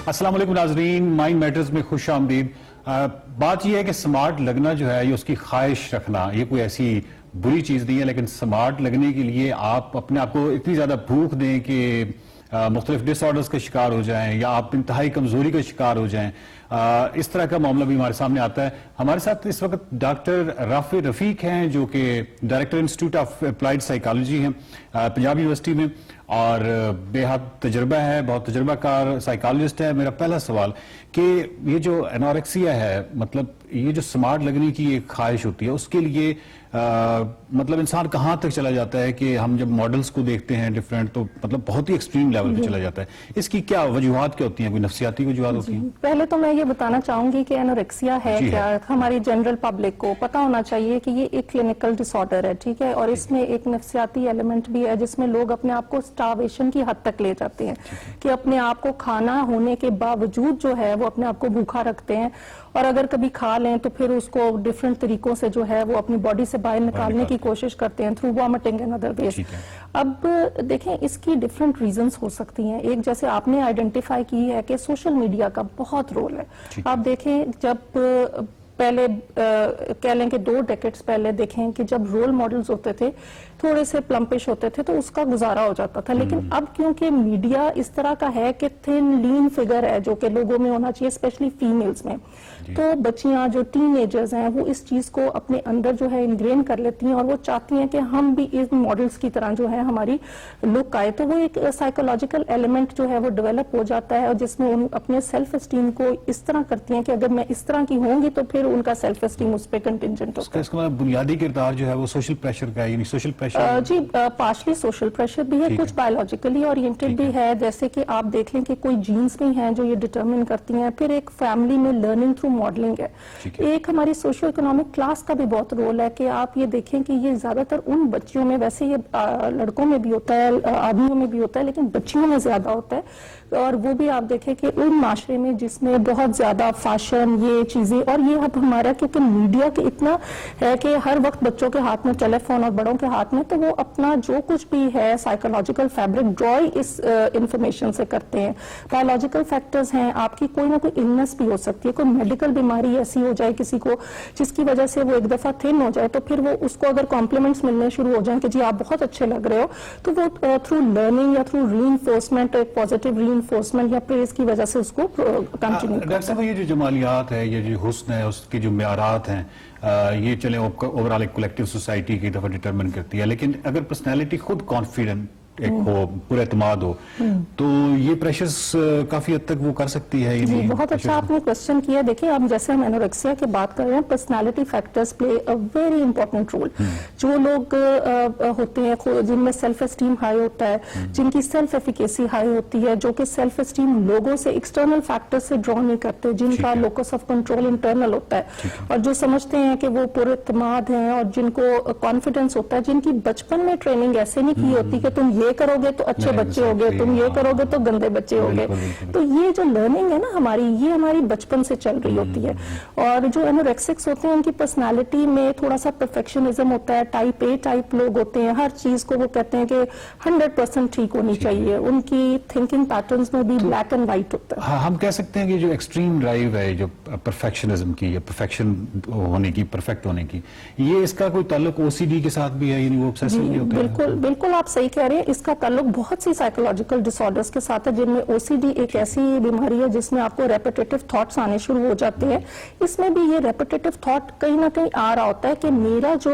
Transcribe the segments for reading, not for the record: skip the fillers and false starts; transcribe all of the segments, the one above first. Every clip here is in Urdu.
السلام علیکم ناظرین، مائنڈ میٹرز میں خوش آمدید۔ بات یہ ہے کہ سمارٹ لگنا جو ہے یہ اس کی خواہش رکھنا یہ کوئی ایسی بری چیز نہیں ہے، لیکن سمارٹ لگنے کے لیے آپ اپنے آپ کو اتنی زیادہ بھوک دیں کہ مختلف ڈس آرڈرز کا شکار ہو جائیں یا آپ انتہائی کمزوری کا شکار ہو جائیں، اس طرح کا معاملہ بھی ہمارے سامنے آتا ہے۔ ہمارے ساتھ اس وقت ڈاکٹر رافع رفیق ہیں جو کہ director institute of applied psychology ہیں پنجاب یونیورسٹی میں، اور بے حد تجربہ ہے، بہت تجربہ کار سائیکالوجسٹ ہے۔ میرا پہلا سوال کہ یہ جو انورکسیا ہے، مطلب یہ جو سمارٹ لگنے کی ایک خواہش ہوتی ہے، اس کے لیے مطلب انسان کہاں تک چلا جاتا ہے کہ ہم جب ماڈلز کو دیکھتے ہیں ڈیفرنٹ تو مطلب بہت ہی ایکسٹریم لیول پہ چلا جاتا ہے، اس کی کیا وجوہات کیا ہوتی ہیں؟ کوئی نفسیاتی وجوہات ہوتی ہیں؟ پہلے تو میں یہ بتانا چاہوں گی کہ انورکسیا ہے کیا، ہماری جنرل پبلک کو پتا ہونا چاہیے کہ یہ ایک کلینکل ڈس آرڈر ہے، ٹھیک ہے، اور اس میں ایک نفسیاتی ایلیمنٹ بھی ہے جس میں لوگ اپنے آپ کو سٹارویشن کی حد تک لے جاتے ہیں کہ اپنے آپ کو کھانا ہونے کے باوجود جو ہے وہ اپنے آپ کو بھوکا رکھتے ہیں، اور اگر کبھی کھا لیں تو پھر اس کو ڈیفرنٹ طریقوں سے جو ہے وہ اپنی باڈی سے باہر نکالنے کی کوشش کرتے ہیں through vomiting and other ways. اب دیکھیں اس کی ڈیفرنٹ ریزنز ہو سکتی ہیں۔ ایک جیسے آپ نے آئیڈینٹیفائی کی ہے کہ سوشل میڈیا کا بہت رول ہے۔ آپ دیکھیں جب پہلے کہہ لیں کہ 2 ڈیکیڈز پہلے دیکھیں کہ جب رول ماڈلز ہوتے تھے تھوڑے سے پلمپش ہوتے تھے تو اس کا گزارا ہو جاتا تھا، لیکن اب کیونکہ میڈیا اس طرح کا ہے کہ تھن لین فگر ہے جو کہ لوگوں میں ہونا چاہیے، اسپیشلی فیمیلز میں، تو بچیاں جو ٹین ایجرز ہیں وہ اس چیز کو اپنے اندر جو ہے انگرین کر لیتی ہیں اور وہ چاہتی ہیں کہ ہم بھی اس ماڈلز کی طرح جو ہے ہماری لک آئے، تو وہ ایک سائیکولوجیکل ایلیمنٹ جو ہے وہ ڈیولپ ہو جاتا ہے، اور جس میں ان اپنے سیلف اسٹیم کو اس طرح کرتی ہیں کہ اگر میں اس طرح کی ہوں گی تو پھر ان کا سیلف اسٹیم اس پہ کنٹینجنٹ ہوتا ہے۔ اس کا بنیادی کردار جو ہے وہ سوشل پریشر کا ہے، یعنی سوشل پریشر جی پارشلی سوشل پریشر بھی ہے، کچھ بایولوجیکلی اورینٹڈ بھی ہے، جیسے کہ آپ دیکھ لیں کہ کوئی جینز بھی ہیں جو یہ ڈٹرمن کرتی ہیں، پھر ایک فیملی میں لرننگ تھرو ماڈلنگ ہے، ایک ہماری سوشو اکنامک کلاس کا بھی بہت رول ہے کہ آپ یہ دیکھیں کہ یہ زیادہ تر ان بچیوں میں، ویسے یہ لڑکوں میں بھی ہوتا ہے، آدمیوں میں بھی ہوتا ہے، لیکن بچیوں میں زیادہ ہوتا ہے، اور وہ بھی آپ دیکھیں کہ ان معاشرے میں جس میں بہت زیادہ فیشن یہ چیزیں، اور یہ اب ہمارا کیونکہ میڈیا کے اتنا ہے کہ ہر وقت بچوں کے ہاتھ میں ٹیلی فون اور بڑوں کے ہاتھ میں، تو وہ اپنا جو کچھ بھی ہے سائیکولوجیکل فیبرک ڈرائی اس انفارمیشن سے کرتے ہیں۔ بایولوجیکل فیکٹرز ہیں، آپ کی کوئی نہ کوئی النس بھی ہو سکتی ہے، کوئی میڈیکل بیماری ایسی ہو جائے کسی کو جس کی وجہ سے وہ ایک دفعہ تھن ہو جائے، تو پھر وہ اس کو اگر کمپلیمنٹس ملنے شروع ہو جائیں کہ جی آپ بہت اچھے لگ رہے ہو، تو وہ تھرو لرننگ یا تھرو ری انفورسمنٹ، ایک پازیٹیو ری انفورسمنٹ یا پریز کی وجہ سے اس کو کنٹینیو کرتا ہے۔ ڈاکٹر صاحب یہ جو جمالیات ہے، یہ جو حسن ہے، اس کی جو معیارات ہیں، یہ چلیں اوورال ایک کولیکٹیو سوسائٹی کی دفعہ ڈٹرمن کرتی ہے، لیکن اگر پرسنالٹی خود کانفیڈنٹ ایک ہو، پورا اعتماد ہو، تو یہ پریشرز کافی حد تک وہ کر سکتی ہے۔ جی بہت اچھا آپ نے کوشچن کیا۔ دیکھیں اب جیسے ہم انورکسیا کی بات کر رہے ہیں، personality factors play a very important role. جو لوگ ہوتے ہیں جن میں سیلف اسٹیم ہائی ہوتا ہے، جن کی سیلف ایفیکیسی ہائی ہوتی ہے، جو کہ سیلف اسٹیم لوگوں سے ایکسٹرنل فیکٹر سے ڈرا نہیں کرتے، جن کا لوکس آف کنٹرول انٹرنل ہوتا ہے، اور جو سمجھتے ہیں کہ وہ پورے اعتماد ہیں اور جن کو کانفیڈنس ہوتا ہے، جن کی بچپن میں ٹریننگ ایسے نہیں کی ہوتی کہ تم یہ کرو گے تو اچھے بچے ہوگے، تم یہ کرو گے تو گندے بچے ہوگے، تو یہ جو لرننگ ہے نا ہماری، یہ ہماری بچپن سے چل رہی ہوتی ہے۔ اور جو انوریکسکس ہوتے ہیں ان کی پرسنالٹی میں تھوڑا سا پرفیکشنزم ہوتا ہے، ٹائپ اے ٹائپ لوگ ہوتے ہیں، ہر چیز کو وہ کہتے ہیں کہ 100% ٹھیک ہونی چاہیے، ان کی تھنکنگ پیٹرنز میں بھی بلیک اینڈ وائٹ ہوتا ہے۔ ہم کہہ سکتے ہیں کہ جو ایکسٹریم ڈرائیو ہے، جو پرفیکشنزم کی یا پرفیکشن ہونے کی، پرفیکٹ ہونے کی، یہ اس کا کوئی تعلق او سی ڈی کے ساتھ بھی ہے، یعنی وہ obsessive بھی ہوتا ہے؟ بالکل بالکل آپ صحیح کہہ رہے ہیں، اس کا تعلق بہت سی سائیکولوجیکل ڈس آرڈرز کے ساتھ ہے، جن میں او سی ڈی ایک ایسی بیماری ہے جس میں آپ کو ریپیٹیٹو تھاٹس آنے شروع ہو جاتے ہیں۔ اس میں بھی یہ ریپیٹیٹو تھاٹ کہیں نہ کہیں آ رہا ہوتا ہے کہ میرا جو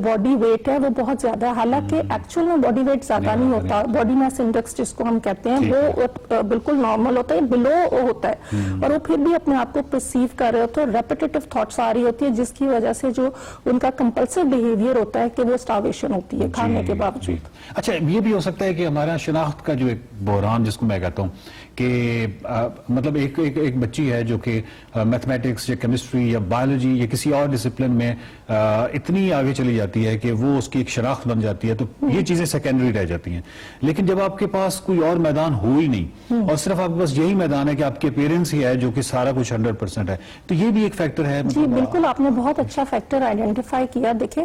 باڈی ویٹ ہے وہ بہت زیادہ ہے، حالانکہ ایکچوئل میں باڈی ویٹ زیادہ نہیں ہوتا، باڈی میس انڈیکس جس کو ہم کہتے ہیں وہ بالکل نارمل ہوتا ہے، بلو ہوتا ہے، اور وہ پھر بھی اپنے آپ کو پرسیو کر رہے ہوتے ہیں، ریپیٹیٹو تھاٹس آ رہی ہوتی ہے جس کی وجہ سے جو ان کا کمپلسو بیہیویئر ہوتا ہے کہ وہ اسٹارویشن ہوتی ہے کھانے کے باوجود۔ اچھا یہ بھی ہو سکتا ہے کہ ہمارا شناخت کا جو ایک بحران جس کو میں کہتا ہوں کہ مطلب ایک بچی ہے جو کہ میتھمیٹکس یا کیمسٹری یا بایولوجی یا کسی اور ڈسپلن میں اتنی آگے چلی جاتی ہے کہ وہ اس کی ایک شناخت بن جاتی ہے، تو یہ چیزیں سیکنڈری رہ جاتی ہیں۔ لیکن جب آپ کے پاس کوئی اور میدان ہو ہی نہیں اور صرف آپ کے پاس یہی میدان ہے کہ آپ کے پیرنٹس ہی ہے جو کہ سارا کچھ 100% ہے، تو یہ بھی ایک فیکٹر ہے۔ جی بالکل آپ نے بہت اچھا فیکٹر آئیڈینٹیفائی کیا۔ دیکھیں